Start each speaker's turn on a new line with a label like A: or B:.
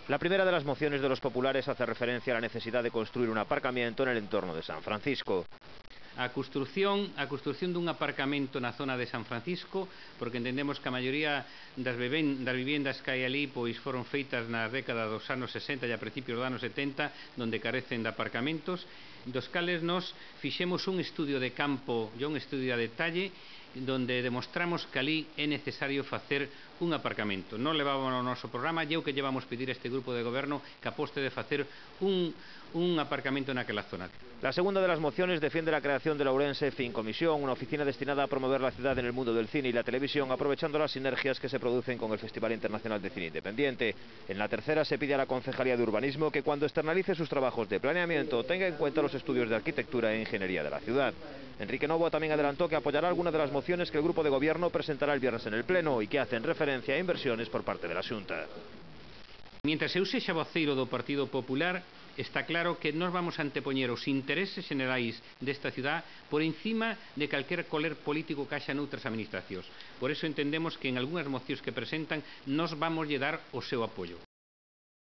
A: La primera de las mociones de los populares hace referencia a la necesidad de construir un aparcamiento en el entorno de San Francisco.
B: A construción dun aparcamento na zona de San Francisco, porque entendemos que a maioría das vivendas que hai ali pois foron feitas na década dos anos 60 e a principios dos anos 70, donde carecen de aparcamentos, dos cales nos fixemos un estudio de campo e un estudio a detalle donde demostramos que ali é necesario facer un aparcamento. Non levábamos o noso programa, e o que llevamos pedir a este grupo de goberno que aposte de facer un aparcamento naquela zona.
A: La segunda de las mociones defiende la creación de la Ourense Film Comisión, una oficina destinada a promover la ciudad en el mundo del cine y la televisión, aprovechando las sinergias que se producen con el Festival Internacional de Cine Independiente. En la tercera se pide a la Concejalía de Urbanismo que cuando externalice sus trabajos de planeamiento tenga en cuenta los estudios de arquitectura e ingeniería de la ciudad. Enrique Novoa también adelantó que apoyará algunas de las mociones que el grupo de gobierno presentará el viernes en el Pleno y que hacen referencia a inversiones por parte de la Xunta.
B: Mientras eu sexa voceiro do Partido Popular, está claro que nos vamos a antepoñer os intereses xerais desta ciudad por encima de calquer coler político que haxa noutras administracións. Por eso entendemos que en algunhas mocións que presentan nos vamos lle dar o seu apoio.